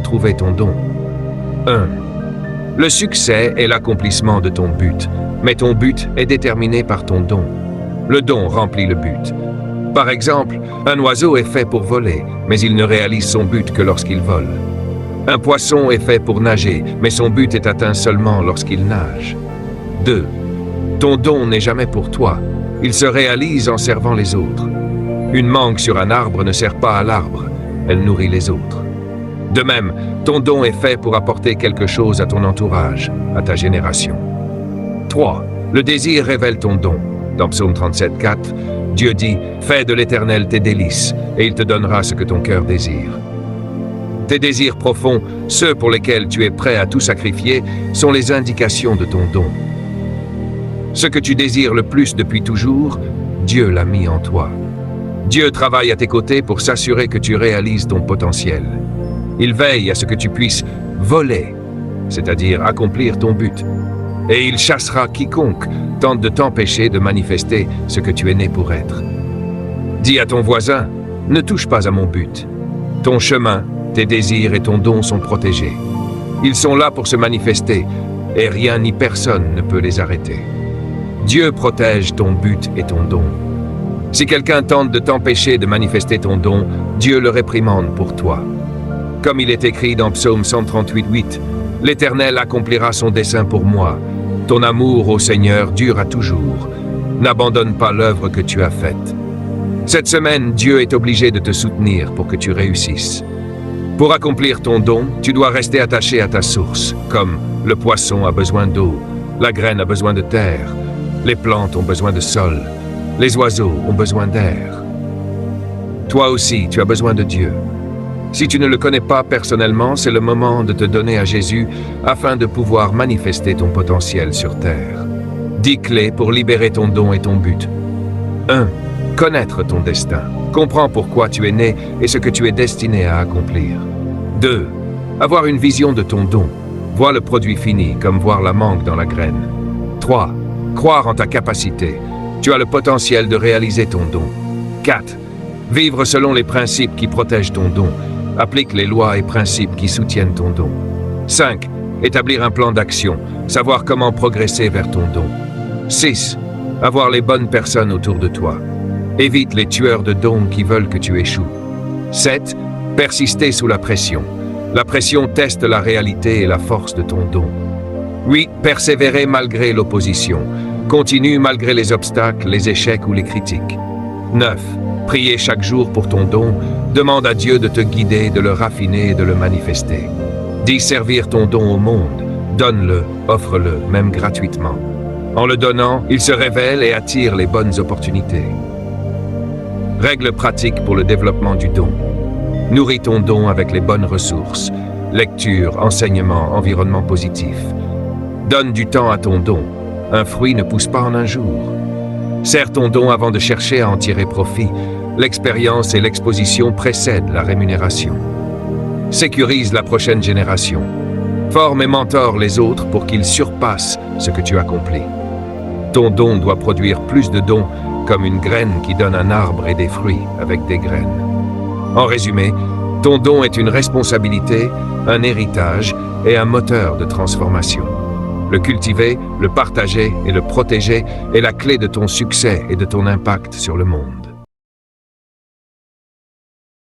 trouver ton don. 1. Le succès est l'accomplissement de ton but, mais ton but est déterminé par ton don. Le don remplit le but. Par exemple, un oiseau est fait pour voler, mais il ne réalise son but que lorsqu'il vole. Un poisson est fait pour nager, mais son but est atteint seulement lorsqu'il nage. 2. Ton don n'est jamais pour toi. Il se réalise en servant les autres. Une mangue sur un arbre ne sert pas à l'arbre, elle nourrit les autres. De même, ton don est fait pour apporter quelque chose à ton entourage, à ta génération. 3. Le désir révèle ton don. Dans Psaume 37, 4, Dieu dit « Fais de l'Éternel tes délices, et il te donnera ce que ton cœur désire. » Tes désirs profonds, ceux pour lesquels tu es prêt à tout sacrifier, sont les indications de ton don. Ce que tu désires le plus depuis toujours, Dieu l'a mis en toi. Dieu travaille à tes côtés pour s'assurer que tu réalises ton potentiel. Il veille à ce que tu puisses voler, c'est-à-dire accomplir ton but. Et il chassera quiconque tente de t'empêcher de manifester ce que tu es né pour être. Dis à ton voisin, ne touche pas à mon but. Ton chemin, tes désirs et ton don sont protégés. Ils sont là pour se manifester et rien ni personne ne peut les arrêter. Dieu protège ton but et ton don. Si quelqu'un tente de t'empêcher de manifester ton don, Dieu le réprimande pour toi. Comme il est écrit dans Psaume 138, 8, « L'Éternel accomplira son dessein pour moi. Ton amour au Seigneur dure à toujours. N'abandonne pas l'œuvre que tu as faite. » Cette semaine, Dieu est obligé de te soutenir pour que tu réussisses. Pour accomplir ton don, tu dois rester attaché à ta source, comme le poisson a besoin d'eau, la graine a besoin de terre, les plantes ont besoin de sol, les oiseaux ont besoin d'air. Toi aussi, tu as besoin de Dieu. Si tu ne le connais pas personnellement, c'est le moment de te donner à Jésus afin de pouvoir manifester ton potentiel sur terre. 10 clés pour libérer ton don et ton but. 1. Connaître ton destin. Comprends pourquoi tu es né et ce que tu es destiné à accomplir. 2. Avoir une vision de ton don. Vois le produit fini, comme voir la mangue dans la graine. 3. Croire en ta capacité. Tu as le potentiel de réaliser ton don. 4. Vivre selon les principes qui protègent ton don. Applique les lois et principes qui soutiennent ton don. 5. Établir un plan d'action. Savoir comment progresser vers ton don. 6. Avoir les bonnes personnes autour de toi. Évite les tueurs de dons qui veulent que tu échoues. 7. Persister sous la pression. La pression teste la réalité et la force de ton don. 8. Persévérer malgré l'opposition. Continue malgré les obstacles, les échecs ou les critiques. 9. Prier chaque jour pour ton don. Demande à Dieu de te guider, de le raffiner et de le manifester. 10. Servir ton don au monde. Donne-le, offre-le, même gratuitement. En le donnant, il se révèle et attire les bonnes opportunités. Règles pratiques pour le développement du don. Nourris ton don avec les bonnes ressources. Lecture, enseignement, environnement positif. Donne du temps à ton don. Un fruit ne pousse pas en un jour. Sers ton don avant de chercher à en tirer profit. L'expérience et l'exposition précèdent la rémunération. Sécurise la prochaine génération. Forme et mentore les autres pour qu'ils surpassent ce que tu accomplis. Ton don doit produire plus de dons, comme une graine qui donne un arbre et des fruits avec des graines. En résumé, ton don est une responsabilité, un héritage et un moteur de transformation. Le cultiver, le partager et le protéger est la clé de ton succès et de ton impact sur le monde.